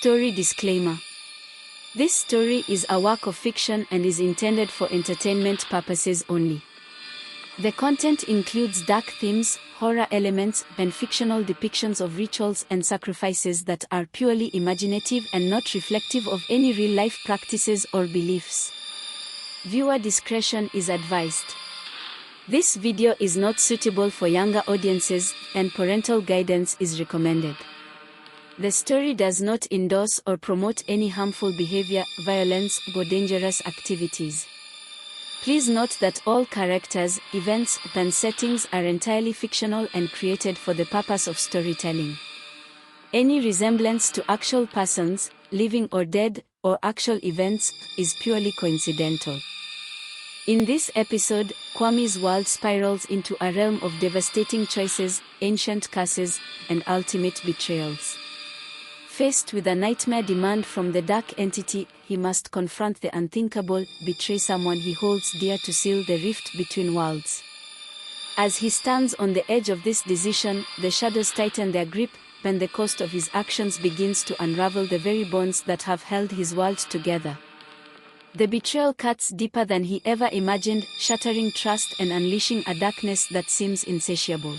Story disclaimer. This story is a work of fiction and is intended for entertainment purposes only. The content includes dark themes, horror elements, and fictional depictions of rituals and sacrifices that are purely imaginative and not reflective of any real-life practices or beliefs. Viewer discretion is advised. This video is not suitable for younger audiences, and parental guidance is recommended. The story does not endorse or promote any harmful behavior, violence, or dangerous activities. Please note that all characters, events, and settings are entirely fictional and created for the purpose of storytelling. Any resemblance to actual persons, living or dead, or actual events, is purely coincidental. In this episode, Kwame's world spirals into a realm of devastating choices, ancient curses, and ultimate betrayals. Faced with a nightmare demand from the dark entity, he must confront the unthinkable, betray someone he holds dear to seal the rift between worlds. As he stands on the edge of this decision, the shadows tighten their grip, and the cost of his actions begins to unravel the very bonds that have held his world together. The betrayal cuts deeper than he ever imagined, shattering trust and unleashing a darkness that seems insatiable.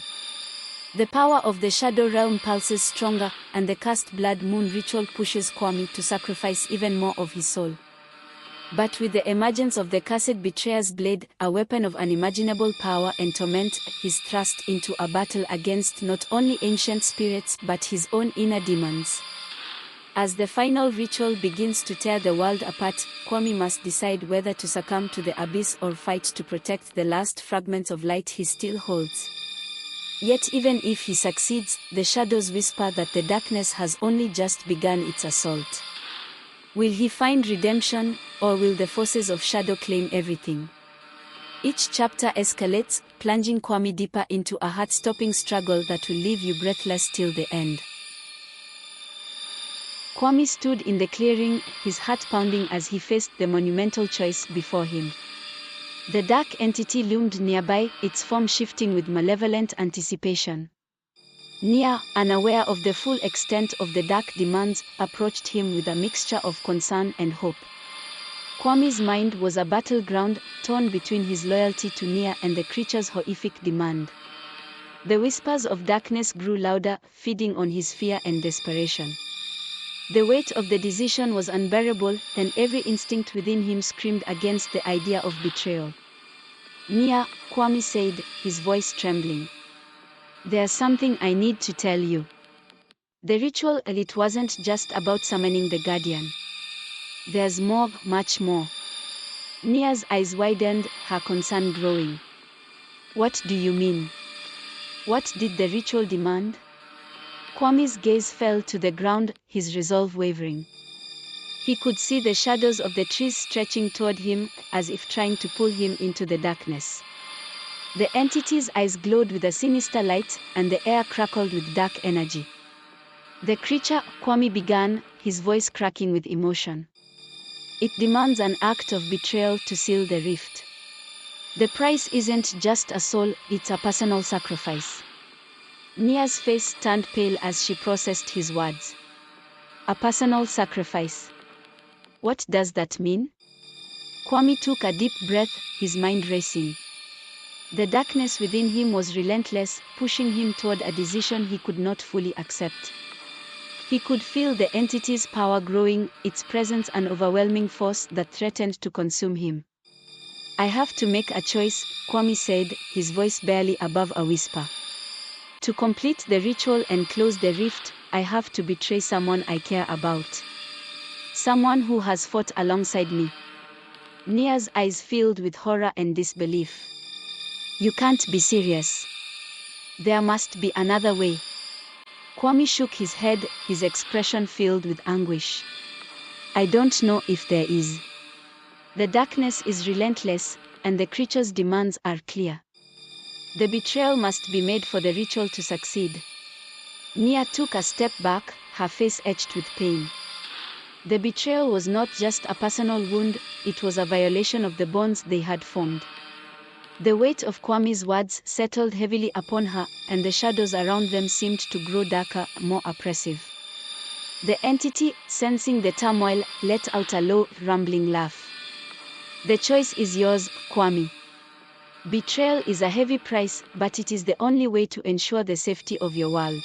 The power of the Shadow Realm pulses stronger, and the cursed blood moon ritual pushes Kwame to sacrifice even more of his soul. But with the emergence of the cursed betrayer's blade, a weapon of unimaginable power and torment, he's thrust into a battle against not only ancient spirits but his own inner demons. As the final ritual begins to tear the world apart, Kwame must decide whether to succumb to the abyss or fight to protect the last fragments of light he still holds. Yet even if he succeeds, the shadows whisper that the darkness has only just begun its assault. Will he find redemption, or will the forces of shadow claim everything? Each chapter escalates, plunging Kwame deeper into a heart-stopping struggle that will leave you breathless till the end. Kwame stood in the clearing, his heart pounding as he faced the monumental choice before him. The dark entity loomed nearby, its form shifting with malevolent anticipation. Nia, unaware of the full extent of the dark demands, approached him with a mixture of concern and hope. Kwame's mind was a battleground, torn between his loyalty to Nia and the creature's horrific demand. The whispers of darkness grew louder, feeding on his fear and desperation. The weight of the decision was unbearable, and every instinct within him screamed against the idea of betrayal. "Nia," Kwame said, his voice trembling. "There's something I need to tell you." The ritual, it wasn't just about summoning the guardian. "There's more, much more." Nia's eyes widened, her concern growing. "What do you mean? What did the ritual demand?" Kwame's gaze fell to the ground, his resolve wavering. He could see the shadows of the trees stretching toward him, as if trying to pull him into the darkness. The entity's eyes glowed with a sinister light, and the air crackled with dark energy. "The creature," Kwame began, his voice cracking with emotion. "It demands an act of betrayal to seal the rift. The price isn't just a soul, it's a personal sacrifice." Nia's face turned pale as she processed his words. "A personal sacrifice. What does that mean?" Kwame took a deep breath, his mind racing. The darkness within him was relentless, pushing him toward a decision he could not fully accept. He could feel the entity's power growing, its presence an overwhelming force that threatened to consume him. "I have to make a choice," Kwame said, his voice barely above a whisper. "To complete the ritual and close the rift, I have to betray someone I care about. Someone who has fought alongside me." Nia's eyes filled with horror and disbelief. "You can't be serious. There must be another way." Kwame shook his head, his expression filled with anguish. "I don't know if there is. The darkness is relentless, and the creature's demands are clear. The betrayal must be made for the ritual to succeed." Nia took a step back, her face etched with pain. The betrayal was not just a personal wound, it was a violation of the bonds they had formed. The weight of Kwame's words settled heavily upon her, and the shadows around them seemed to grow darker, more oppressive. The entity, sensing the turmoil, let out a low, rumbling laugh. The choice is yours, Kwame. Betrayal is a heavy price, but it is the only way to ensure the safety of your world.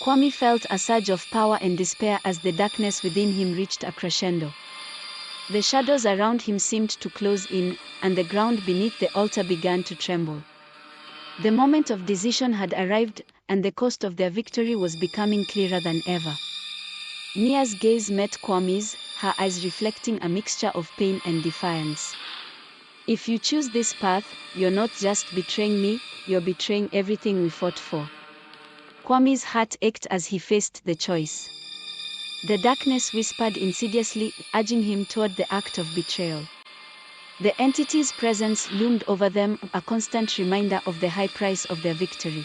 Kwame felt a surge of power and despair as the darkness within him reached a crescendo. The shadows around him seemed to close in, and the ground beneath the altar began to tremble. The moment of decision had arrived, and the cost of their victory was becoming clearer than ever. Nia's gaze met Kwame's, her eyes reflecting a mixture of pain and defiance. If you choose this path, you're not just betraying me, you're betraying everything we fought for. Kwame's heart ached as he faced the choice. The darkness whispered insidiously, urging him toward the act of betrayal. The entity's presence loomed over them, a constant reminder of the high price of their victory.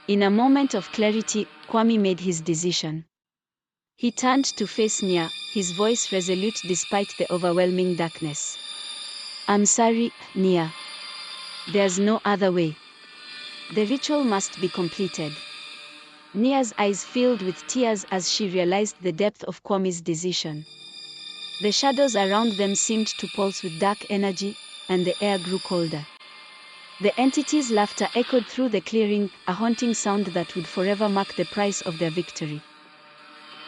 In a moment of clarity, Kwame made his decision. He turned to face Nia, his voice resolute despite the overwhelming darkness. I'm sorry, Nia. There's no other way. The ritual must be completed. Nia's eyes filled with tears as she realized the depth of Kwame's decision. The shadows around them seemed to pulse with dark energy, and the air grew colder. The entity's laughter echoed through the clearing, a haunting sound that would forever mark the price of their victory.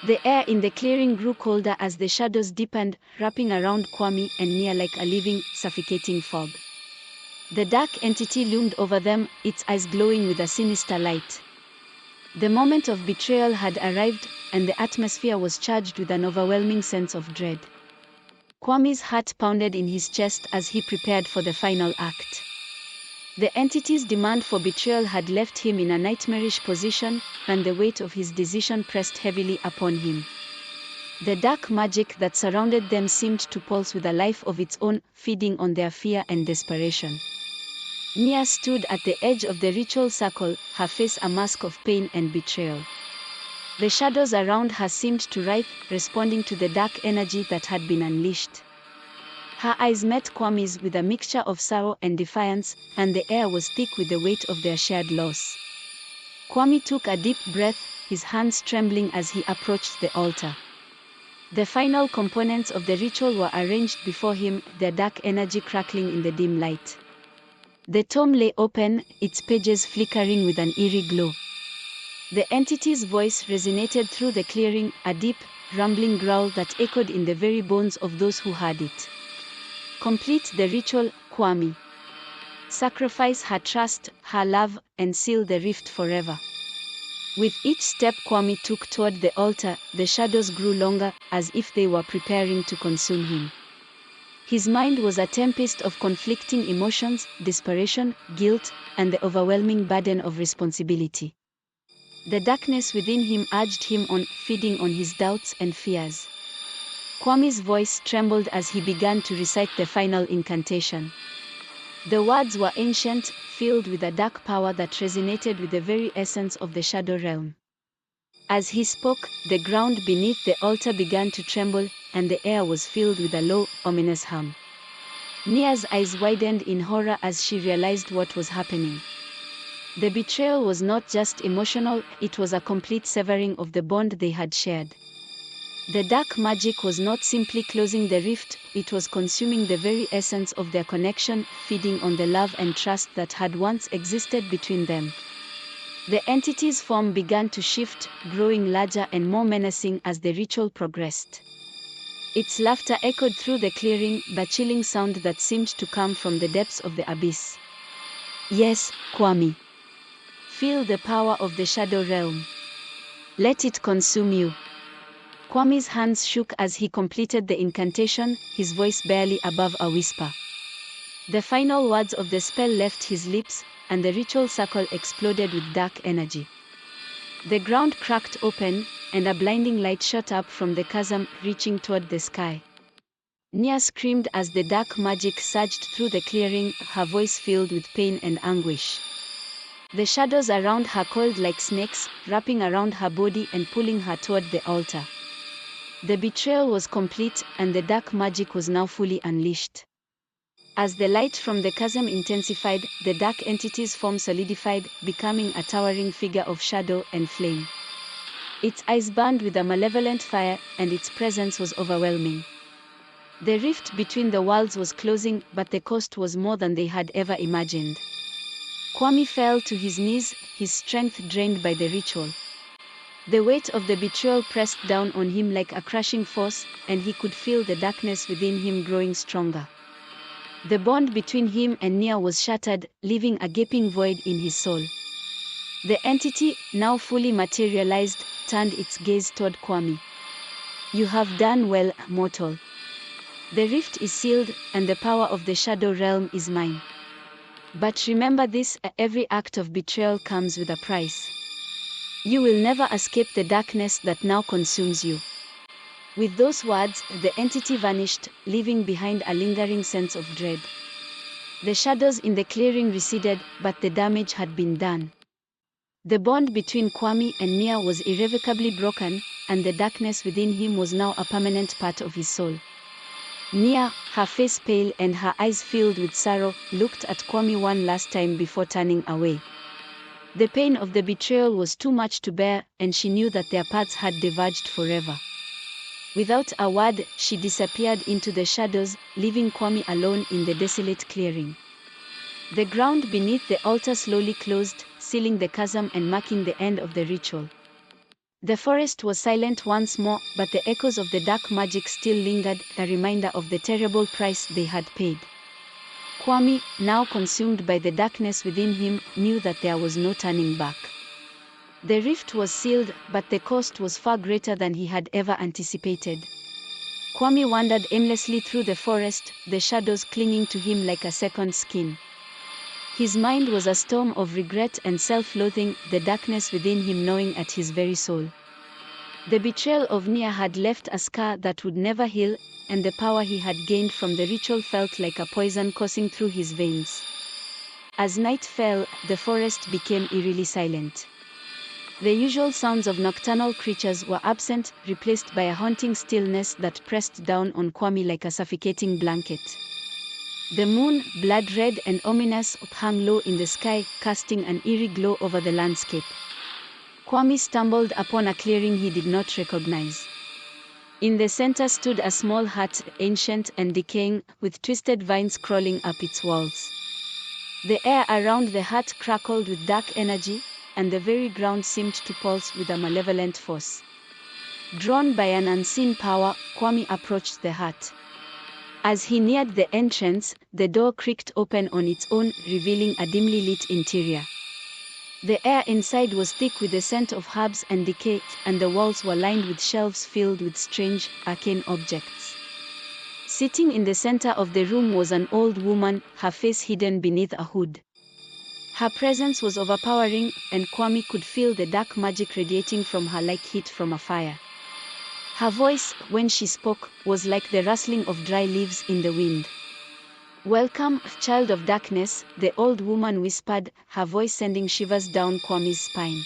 The air in the clearing grew colder as the shadows deepened, wrapping around Kwame and Nia like a living, suffocating fog. The dark entity loomed over them, its eyes glowing with a sinister light. The moment of betrayal had arrived, and the atmosphere was charged with an overwhelming sense of dread. Kwame's heart pounded in his chest as he prepared for the final act. The entity's demand for betrayal had left him in a nightmarish position, and the weight of his decision pressed heavily upon him. The dark magic that surrounded them seemed to pulse with a life of its own, feeding on their fear and desperation. Nia stood at the edge of the ritual circle, her face a mask of pain and betrayal. The shadows around her seemed to writhe, responding to the dark energy that had been unleashed. Her eyes met Kwame's with a mixture of sorrow and defiance, and the air was thick with the weight of their shared loss. Kwame took a deep breath, his hands trembling as he approached the altar. The final components of the ritual were arranged before him, their dark energy crackling in the dim light. The tome lay open, its pages flickering with an eerie glow. The entity's voice resonated through the clearing, a deep, rumbling growl that echoed in the very bones of those who heard it. Complete the ritual, Kwame. Sacrifice her trust, her love, and seal the rift forever. With each step Kwame took toward the altar, the shadows grew longer, as if they were preparing to consume him. His mind was a tempest of conflicting emotions, desperation, guilt, and the overwhelming burden of responsibility. The darkness within him urged him on, feeding on his doubts and fears. Kwame's voice trembled as he began to recite the final incantation. The words were ancient, filled with a dark power that resonated with the very essence of the shadow realm. As he spoke, the ground beneath the altar began to tremble, and the air was filled with a low, ominous hum. Nia's eyes widened in horror as she realized what was happening. The betrayal was not just emotional, it was a complete severing of the bond they had shared. The dark magic was not simply closing the rift, it was consuming the very essence of their connection, feeding on the love and trust that had once existed between them. The entity's form began to shift, growing larger and more menacing as the ritual progressed. Its laughter echoed through the clearing, a chilling sound that seemed to come from the depths of the abyss. Yes, Kwame. Feel the power of the shadow realm. Let it consume you. Kwame's hands shook as he completed the incantation, his voice barely above a whisper. The final words of the spell left his lips, and the ritual circle exploded with dark energy. The ground cracked open, and a blinding light shot up from the chasm, reaching toward the sky. Nia screamed as the dark magic surged through the clearing, her voice filled with pain and anguish. The shadows around her coiled like snakes, wrapping around her body and pulling her toward the altar. The betrayal was complete, and the dark magic was now fully unleashed. As the light from the chasm intensified, the dark entity's form solidified, becoming a towering figure of shadow and flame. Its eyes burned with a malevolent fire, and its presence was overwhelming. The rift between the worlds was closing, but the cost was more than they had ever imagined. Kwame fell to his knees, his strength drained by the ritual. The weight of the betrayal pressed down on him like a crushing force, and he could feel the darkness within him growing stronger. The bond between him and Nia was shattered, leaving a gaping void in his soul. The entity, now fully materialized, turned its gaze toward Kwame. "You have done well, mortal. The rift is sealed, and the power of the shadow realm is mine. But remember this, every act of betrayal comes with a price. You will never escape the darkness that now consumes you." With those words, the entity vanished, leaving behind a lingering sense of dread. The shadows in the clearing receded, but the damage had been done. The bond between Kwame and Nia was irrevocably broken, and the darkness within him was now a permanent part of his soul. Nia, her face pale and her eyes filled with sorrow, looked at Kwame one last time before turning away. The pain of the betrayal was too much to bear, and she knew that their paths had diverged forever. Without a word, she disappeared into the shadows, leaving Kwame alone in the desolate clearing. The ground beneath the altar slowly closed, sealing the chasm and marking the end of the ritual. The forest was silent once more, but the echoes of the dark magic still lingered, a reminder of the terrible price they had paid. Kwame, now consumed by the darkness within him, knew that there was no turning back. The rift was sealed, but the cost was far greater than he had ever anticipated. Kwame wandered aimlessly through the forest, the shadows clinging to him like a second skin. His mind was a storm of regret and self-loathing, the darkness within him gnawing at his very soul. The betrayal of Nia had left a scar that would never heal, and the power he had gained from the ritual felt like a poison coursing through his veins. As night fell, the forest became eerily silent. The usual sounds of nocturnal creatures were absent, replaced by a haunting stillness that pressed down on Kwame like a suffocating blanket. The moon, blood red and ominous, hung low in the sky, casting an eerie glow over the landscape. Kwame stumbled upon a clearing he did not recognize. In the center stood a small hut, ancient and decaying, with twisted vines crawling up its walls. The air around the hut crackled with dark energy, and the very ground seemed to pulse with a malevolent force. Drawn by an unseen power, Kwame approached the hut. As he neared the entrance, the door creaked open on its own, revealing a dimly lit interior. The air inside was thick with the scent of herbs and decay, and the walls were lined with shelves filled with strange, arcane objects. Sitting in the center of the room was an old woman, her face hidden beneath a hood. Her presence was overpowering, and Kwame could feel the dark magic radiating from her like heat from a fire. Her voice, when she spoke, was like the rustling of dry leaves in the wind. "Welcome, child of darkness," the old woman whispered, her voice sending shivers down Kwame's spine.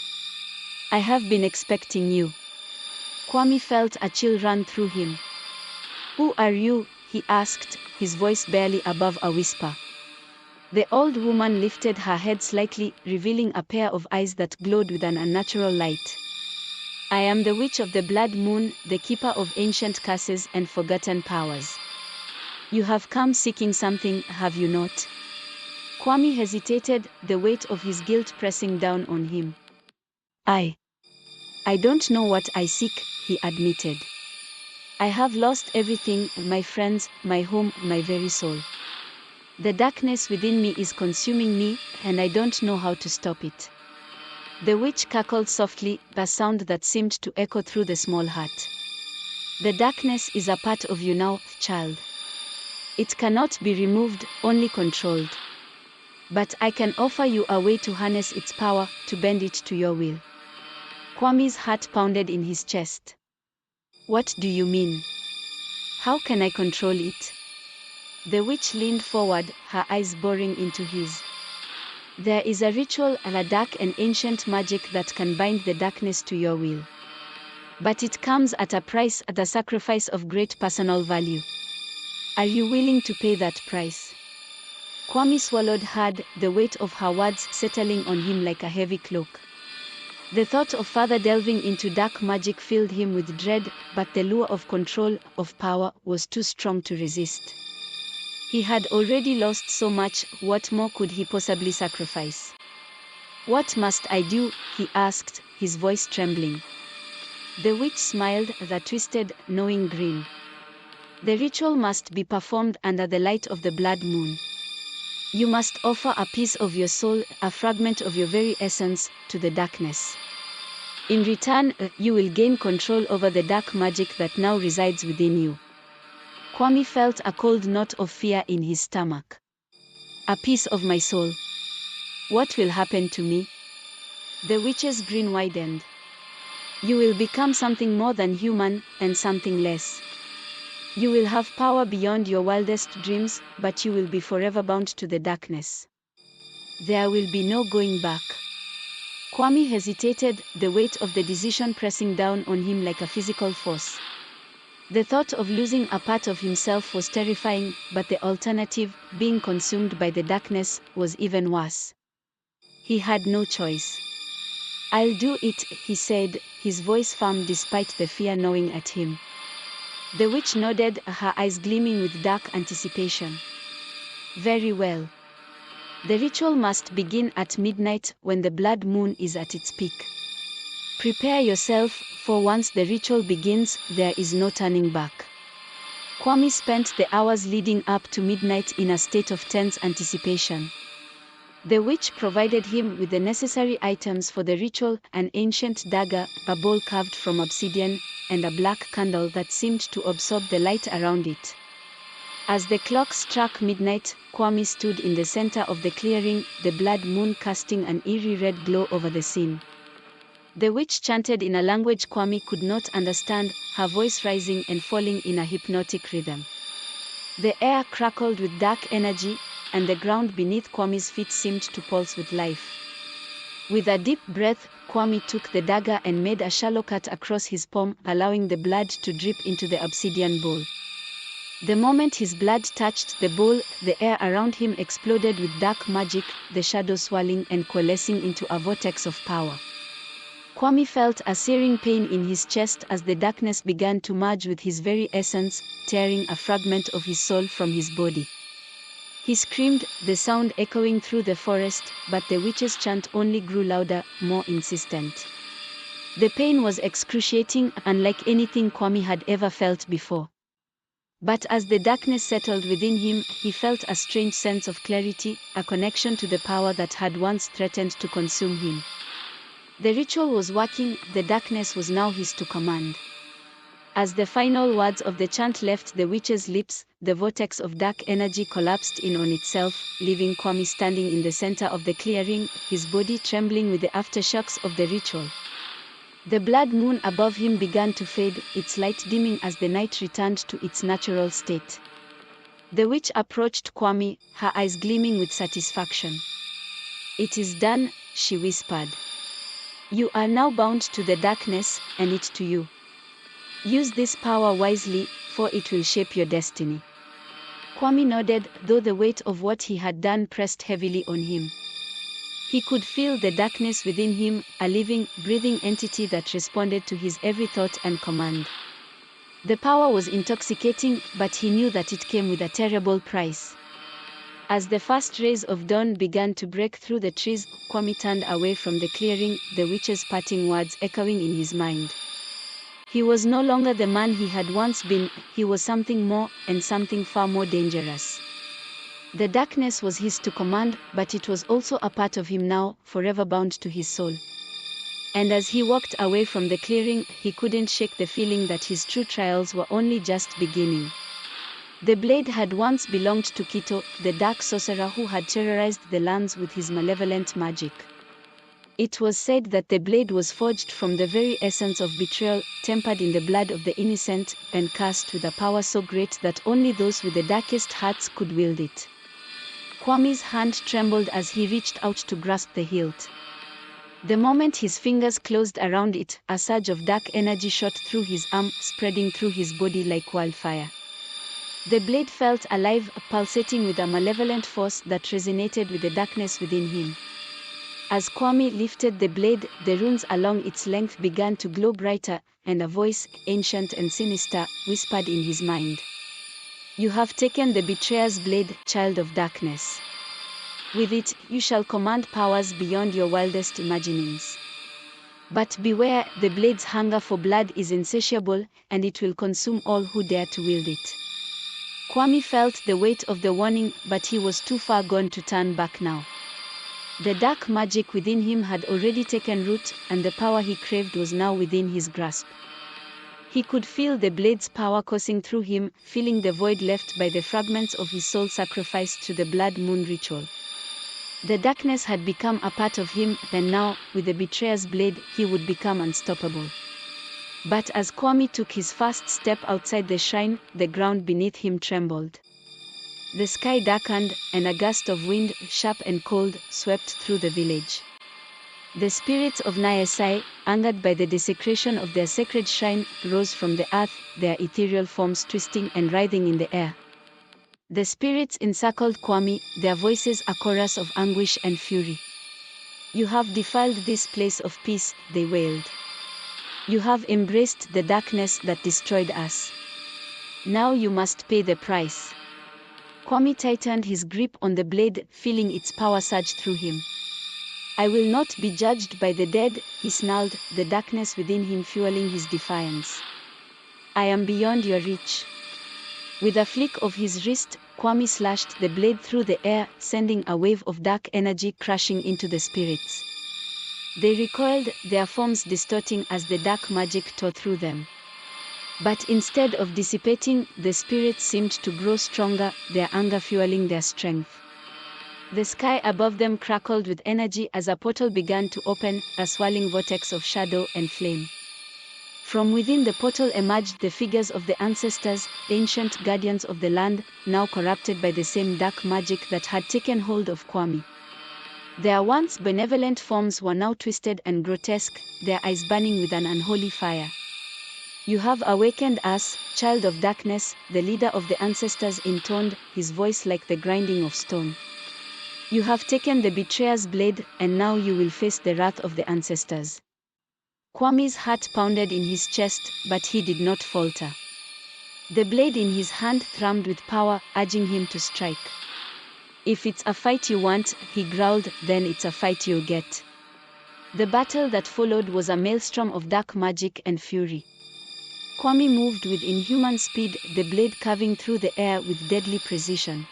"I have been expecting you." Kwame felt a chill run through him. "Who are you?" he asked, his voice barely above a whisper. The old woman lifted her head slightly, revealing a pair of eyes that glowed with an unnatural light. "I am the Witch of the Blood Moon, the keeper of ancient curses and forgotten powers. You have come seeking something, have you not?" Kwame hesitated, the weight of his guilt pressing down on him. I don't know what I seek," he admitted. "I have lost everything, my friends, my home, my very soul. The darkness within me is consuming me, and I don't know how to stop it." The witch cackled softly, a sound that seemed to echo through the small hut. "The darkness is a part of you now, child. It cannot be removed, only controlled. But I can offer you a way to harness its power, to bend it to your will." Kwame's heart pounded in his chest. "What do you mean? How can I control it?" The witch leaned forward, her eyes boring into his. "There is a ritual, a dark and ancient magic that can bind the darkness to your will. But it comes at a price, at a sacrifice of great personal value. Are you willing to pay that price?" Kwame swallowed hard, the weight of her words settling on him like a heavy cloak. The thought of further delving into dark magic filled him with dread, but the lure of control, of power, was too strong to resist. He had already lost so much, what more could he possibly sacrifice? "What must I do?" he asked, his voice trembling. The witch smiled, that twisted, knowing grin. "The ritual must be performed under the light of the blood moon. You must offer a piece of your soul, a fragment of your very essence, to the darkness. In return, you will gain control over the dark magic that now resides within you." Kwame felt a cold knot of fear in his stomach. "A piece of my soul. What will happen to me?" The witch's grin widened. "You will become something more than human, and something less. You will have power beyond your wildest dreams, but you will be forever bound to the darkness. There will be no going back." Kwame hesitated, the weight of the decision pressing down on him like a physical force. The thought of losing a part of himself was terrifying, but the alternative, being consumed by the darkness, was even worse. He had no choice. "I'll do it," he said, his voice firm despite the fear gnawing at him. The witch nodded, her eyes gleaming with dark anticipation. "Very well. The ritual must begin at midnight, when the blood moon is at its peak. Prepare yourself, for once the ritual begins, there is no turning back." Kwame spent the hours leading up to midnight in a state of tense anticipation. The witch provided him with the necessary items for the ritual, an ancient dagger, a bowl carved from obsidian, and a black candle that seemed to absorb the light around it. As the clock struck midnight, Kwame stood in the center of the clearing, the blood moon casting an eerie red glow over the scene. The witch chanted in a language Kwame could not understand, her voice rising and falling in a hypnotic rhythm. The air crackled with dark energy, and the ground beneath Kwame's feet seemed to pulse with life. With a deep breath, Kwame took the dagger and made a shallow cut across his palm, allowing the blood to drip into the obsidian bowl. The moment his blood touched the bowl, the air around him exploded with dark magic, the shadows swirling and coalescing into a vortex of power. Kwame felt a searing pain in his chest as the darkness began to merge with his very essence, tearing a fragment of his soul from his body. He screamed, the sound echoing through the forest, but the witch's chant only grew louder, more insistent. The pain was excruciating, unlike anything Kwame had ever felt before. But as the darkness settled within him, he felt a strange sense of clarity, a connection to the power that had once threatened to consume him. The ritual was working, the darkness was now his to command. As the final words of the chant left the witch's lips, the vortex of dark energy collapsed in on itself, leaving Kwame standing in the center of the clearing, his body trembling with the aftershocks of the ritual. The blood moon above him began to fade, its light dimming as the night returned to its natural state. The witch approached Kwame, her eyes gleaming with satisfaction. "It is done," she whispered. "You are now bound to the darkness, and it to you. Use this power wisely, for it will shape your destiny." Kwame nodded, though the weight of what he had done pressed heavily on him. He could feel the darkness within him, a living, breathing entity that responded to his every thought and command. The power was intoxicating, but he knew that it came with a terrible price. As the first rays of dawn began to break through the trees, Kwame turned away from the clearing, the witch's parting words echoing in his mind. He was no longer the man he had once been, he was something more, and something far more dangerous. The darkness was his to command, but it was also a part of him now, forever bound to his soul. And as he walked away from the clearing, he couldn't shake the feeling that his true trials were only just beginning. The blade had once belonged to Kito, the dark sorcerer who had terrorized the lands with his malevolent magic. It was said that the blade was forged from the very essence of betrayal, tempered in the blood of the innocent, and cursed with a power so great that only those with the darkest hearts could wield it. Kwame's hand trembled as he reached out to grasp the hilt. The moment his fingers closed around it, a surge of dark energy shot through his arm, spreading through his body like wildfire. The blade felt alive, pulsating with a malevolent force that resonated with the darkness within him. As Kwame lifted the blade, the runes along its length began to glow brighter, and a voice, ancient and sinister, whispered in his mind. You have taken the betrayer's blade, child of darkness. With it, you shall command powers beyond your wildest imaginings. But beware, the blade's hunger for blood is insatiable, and it will consume all who dare to wield it. Kwame felt the weight of the warning, but he was too far gone to turn back now. The dark magic within him had already taken root, and the power he craved was now within his grasp. He could feel the blade's power coursing through him, filling the void left by the fragments of his soul sacrificed to the blood moon ritual. The darkness had become a part of him, and now, with the betrayer's blade, he would become unstoppable. But as Kwame took his first step outside the shrine, the ground beneath him trembled. The sky darkened, and a gust of wind, sharp and cold, swept through the village. The spirits of Nia, angered by the desecration of their sacred shrine, rose from the earth, their ethereal forms twisting and writhing in the air. The spirits encircled Kwame, their voices a chorus of anguish and fury. You have defiled this place of peace, they wailed. You have embraced the darkness that destroyed us. Now you must pay the price. Kwame tightened his grip on the blade, feeling its power surge through him. I will not be judged by the dead, he snarled, the darkness within him fueling his defiance. I am beyond your reach. With a flick of his wrist, Kwame slashed the blade through the air, sending a wave of dark energy crashing into the spirits. They recoiled, their forms distorting as the dark magic tore through them. But instead of dissipating, the spirits seemed to grow stronger, their anger fueling their strength. The sky above them crackled with energy as a portal began to open, a swirling vortex of shadow and flame. From within the portal emerged the figures of the ancestors, ancient guardians of the land, now corrupted by the same dark magic that had taken hold of Kwame. Their once benevolent forms were now twisted and grotesque, their eyes burning with an unholy fire. You have awakened us, child of darkness, the leader of the ancestors intoned, his voice like the grinding of stone. You have taken the betrayer's blade, and now you will face the wrath of the ancestors. Kwame's heart pounded in his chest, but he did not falter. The blade in his hand thrummed with power, urging him to strike. If it's a fight you want, he growled, then it's a fight you'll get. The battle that followed was a maelstrom of dark magic and fury. Kwame moved with inhuman speed, the blade carving through the air with deadly precision.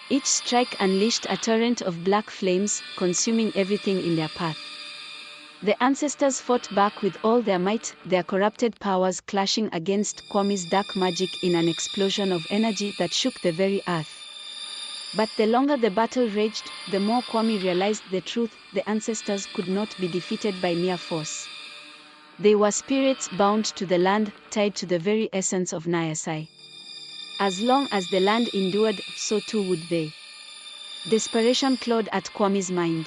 Each strike unleashed a torrent of black flames, consuming everything in their path. The ancestors fought back with all their might, their corrupted powers clashing against Kwame's dark magic in an explosion of energy that shook the very earth. But the longer the battle raged, the more Kwame realized the truth: the ancestors could not be defeated by mere force. They were spirits bound to the land, tied to the very essence of Nia. As long as the land endured, so too would they. Desperation clawed at Kwame's mind.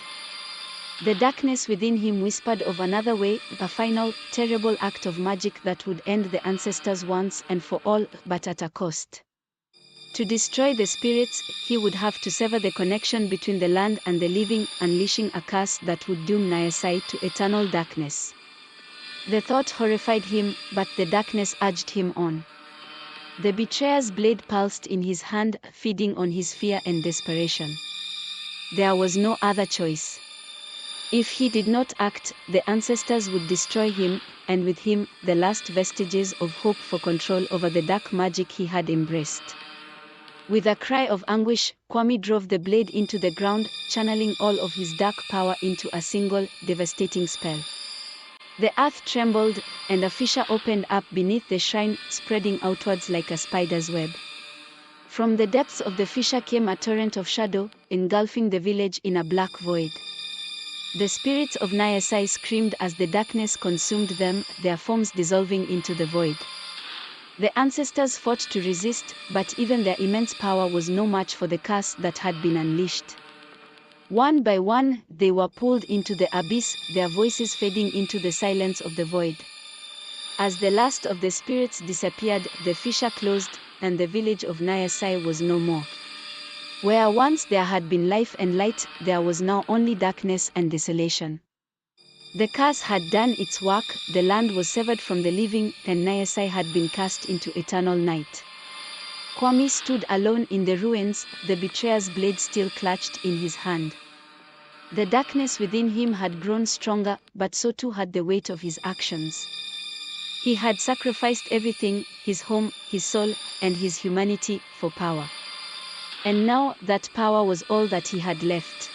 The darkness within him whispered of another way, a final, terrible act of magic that would end the ancestors once and for all, but at a cost. To destroy the spirits, he would have to sever the connection between the land and the living, unleashing a curse that would doom Nia to eternal darkness. The thought horrified him, but the darkness urged him on. The betrayer's blade pulsed in his hand, feeding on his fear and desperation. There was no other choice. If he did not act, the ancestors would destroy him, and with him, the last vestiges of hope for control over the dark magic he had embraced. With a cry of anguish, Kwame drove the blade into the ground, channeling all of his dark power into a single, devastating spell. The earth trembled, and a fissure opened up beneath the shrine, spreading outwards like a spider's web. From the depths of the fissure came a torrent of shadow, engulfing the village in a black void. The spirits of Nia screamed as the darkness consumed them, their forms dissolving into the void. The ancestors fought to resist, but even their immense power was no match for the curse that had been unleashed. One by one, they were pulled into the abyss, their voices fading into the silence of the void. As the last of the spirits disappeared, the fissure closed, and the village of Nia was no more. Where once there had been life and light, there was now only darkness and desolation. The curse had done its work, the land was severed from the living, and Nia had been cast into eternal night. Kwame stood alone in the ruins, the betrayer's blade still clutched in his hand. The darkness within him had grown stronger, but so too had the weight of his actions. He had sacrificed everything, his home, his soul, and his humanity, for power. And now that power was all that he had left.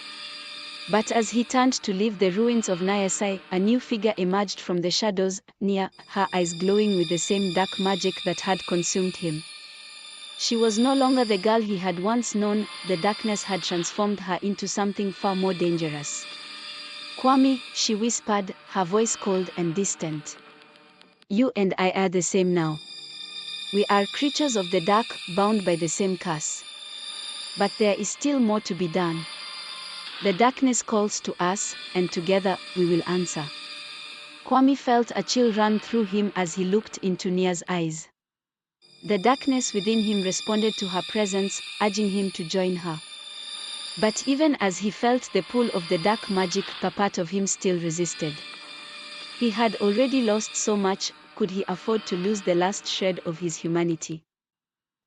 But as he turned to leave the ruins of Nia, a new figure emerged from the shadows, Nia, her eyes glowing with the same dark magic that had consumed him. She was no longer the girl he had once known, the darkness had transformed her into something far more dangerous. "Kwame," she whispered, her voice cold and distant. "You and I are the same now. We are creatures of the dark, bound by the same curse. But there is still more to be done. The darkness calls to us, and together, we will answer." Kwame felt a chill run through him as he looked into Nia's eyes. The darkness within him responded to her presence, urging him to join her. But even as he felt the pull of the dark magic, a part of him still resisted. He had already lost so much, could he afford to lose the last shred of his humanity?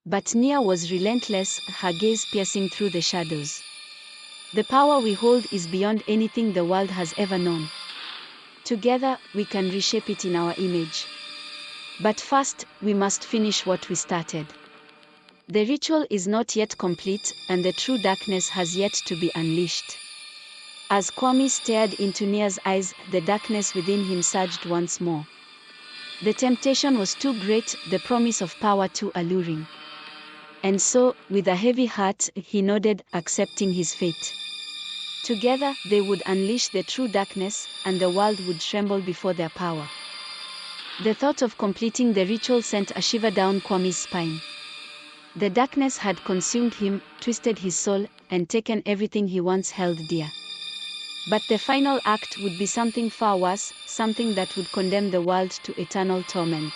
But Nia was relentless, her gaze piercing through the shadows. "The power we hold is beyond anything the world has ever known. Together, we can reshape it in our image. But first, we must finish what we started. The ritual is not yet complete, and the true darkness has yet to be unleashed." As Kwame stared into Nia's eyes, the darkness within him surged once more. The temptation was too great, the promise of power too alluring. And so, with a heavy heart, he nodded, accepting his fate. Together, they would unleash the true darkness, and the world would tremble before their power. The thought of completing the ritual sent a shiver down Kwame's spine. The darkness had consumed him, twisted his soul, and taken everything he once held dear. But the final act would be something far worse, something that would condemn the world to eternal torment.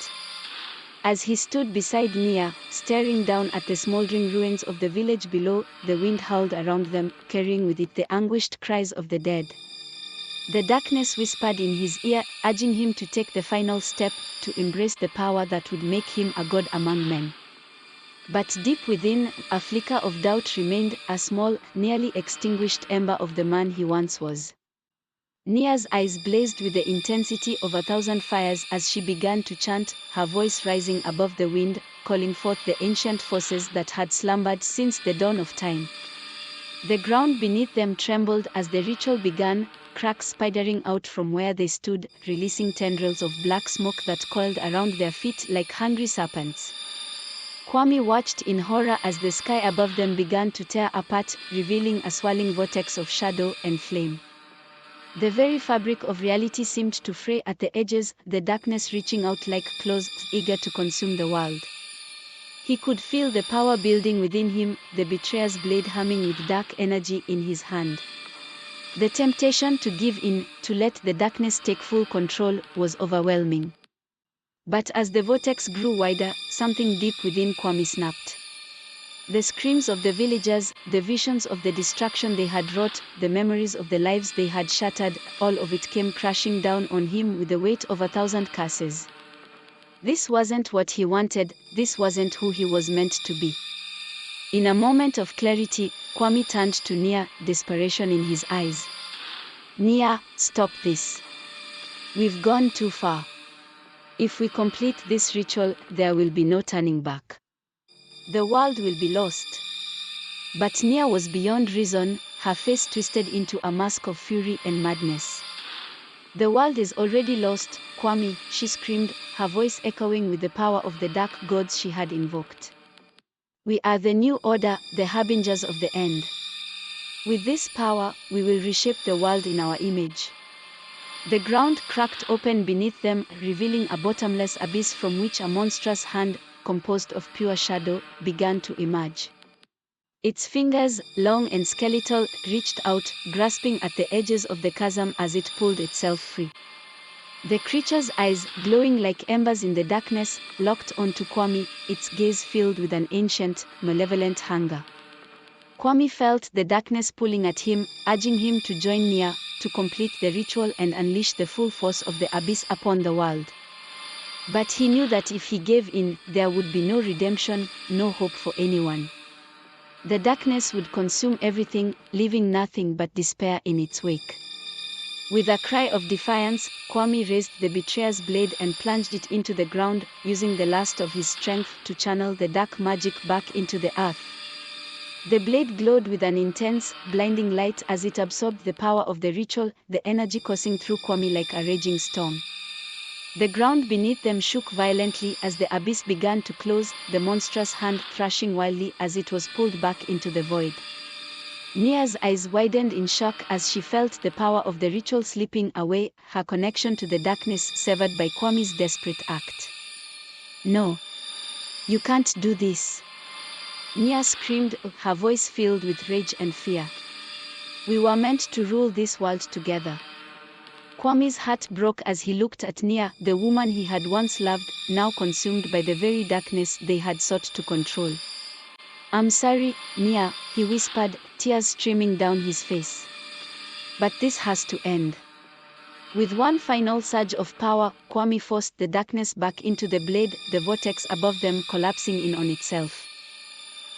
As he stood beside Nia, staring down at the smoldering ruins of the village below, the wind howled around them, carrying with it the anguished cries of the dead. The darkness whispered in his ear, urging him to take the final step, to embrace the power that would make him a god among men. But deep within, a flicker of doubt remained, a small, nearly extinguished ember of the man he once was. Nia's eyes blazed with the intensity of 1,000 fires as she began to chant, her voice rising above the wind, calling forth the ancient forces that had slumbered since the dawn of time. The ground beneath them trembled as the ritual began, cracks spidering out from where they stood, releasing tendrils of black smoke that coiled around their feet like hungry serpents. Kwame watched in horror as the sky above them began to tear apart, revealing a swirling vortex of shadow and flame. The very fabric of reality seemed to fray at the edges, the darkness reaching out like claws, eager to consume the world. He could feel the power building within him, the betrayer's blade humming with dark energy in his hand. The temptation to give in, to let the darkness take full control, was overwhelming. But as the vortex grew wider, something deep within Kwame snapped. The screams of the villagers, the visions of the destruction they had wrought, the memories of the lives they had shattered, all of it came crashing down on him with the weight of 1,000 curses. This wasn't what he wanted, this wasn't who he was meant to be. In a moment of clarity, Kwame turned to Nia, desperation in his eyes. "Nia, stop this. We've gone too far. If we complete this ritual, there will be no turning back. The world will be lost." But Nia was beyond reason, her face twisted into a mask of fury and madness. "The world is already lost, Kwame," she screamed, her voice echoing with the power of the dark gods she had invoked. "We are the new order, the harbingers of the end. With this power, we will reshape the world in our image." The ground cracked open beneath them, revealing a bottomless abyss from which a monstrous hand, composed of pure shadow, began to emerge. Its fingers, long and skeletal, reached out, grasping at the edges of the chasm as it pulled itself free. The creature's eyes, glowing like embers in the darkness, locked onto Kwame, its gaze filled with an ancient, malevolent hunger. Kwame felt the darkness pulling at him, urging him to join Nia, to complete the ritual and unleash the full force of the abyss upon the world. But he knew that if he gave in, there would be no redemption, no hope for anyone. The darkness would consume everything, leaving nothing but despair in its wake. With a cry of defiance, Kwame raised the betrayer's blade and plunged it into the ground, using the last of his strength to channel the dark magic back into the earth. The blade glowed with an intense, blinding light as it absorbed the power of the ritual, the energy coursing through Kwame like a raging storm. The ground beneath them shook violently as the abyss began to close, the monstrous hand thrashing wildly as it was pulled back into the void. Nia's eyes widened in shock as she felt the power of the ritual slipping away, her connection to the darkness severed by Kwame's desperate act. "No. You can't do this," Nia screamed, her voice filled with rage and fear. "We were meant to rule this world together." Kwame's heart broke as he looked at Nia, the woman he had once loved, now consumed by the very darkness they had sought to control. "I'm sorry, Nia," he whispered, tears streaming down his face. "But this has to end." With one final surge of power, Kwame forced the darkness back into the blade, the vortex above them collapsing in on itself.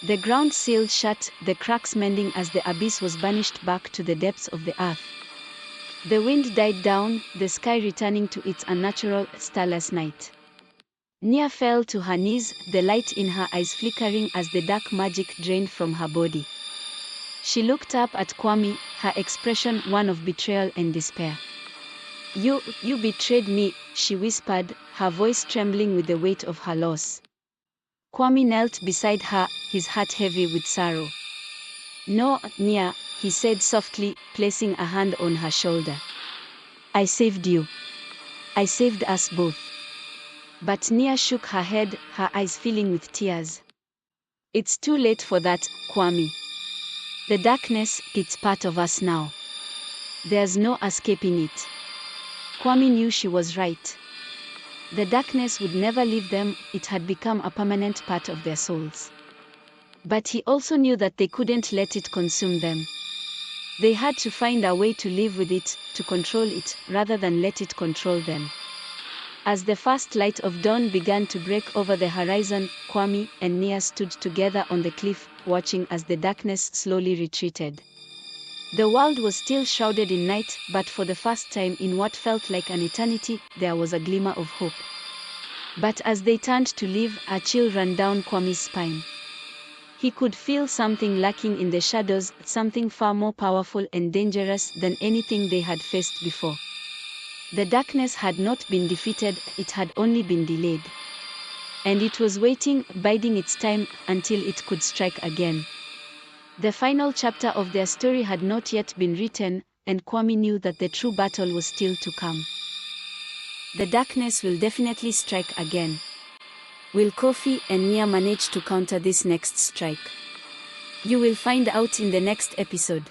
The ground sealed shut, the cracks mending as the abyss was banished back to the depths of the earth. The wind died down, the sky returning to its unnatural, starless night. Nia fell to her knees, the light in her eyes flickering as the dark magic drained from her body. She looked up at Kwame, her expression one of betrayal and despair. You betrayed me," she whispered, her voice trembling with the weight of her loss. Kwame knelt beside her, his heart heavy with sorrow. "No, Nia," he said softly, placing a hand on her shoulder. "I saved you. I saved us both." But Nia shook her head, her eyes filling with tears. "It's too late for that, Kwame. The darkness, it's part of us now. There's no escaping it." Kwame knew she was right. The darkness would never leave them, it had become a permanent part of their souls. But he also knew that they couldn't let it consume them. They had to find a way to live with it, to control it, rather than let it control them. As the first light of dawn began to break over the horizon, Kwame and Nia stood together on the cliff, watching as the darkness slowly retreated. The world was still shrouded in night, but for the first time in what felt like an eternity, there was a glimmer of hope. But as they turned to leave, a chill ran down Kwame's spine. He could feel something lacking in the shadows, something far more powerful and dangerous than anything they had faced before. The darkness had not been defeated, it had only been delayed. And it was waiting, biding its time, until it could strike again. The final chapter of their story had not yet been written, and Kwame knew that the true battle was still to come. The darkness will definitely strike again. Will Kofi and Nia manage to counter this next strike? You will find out in the next episode.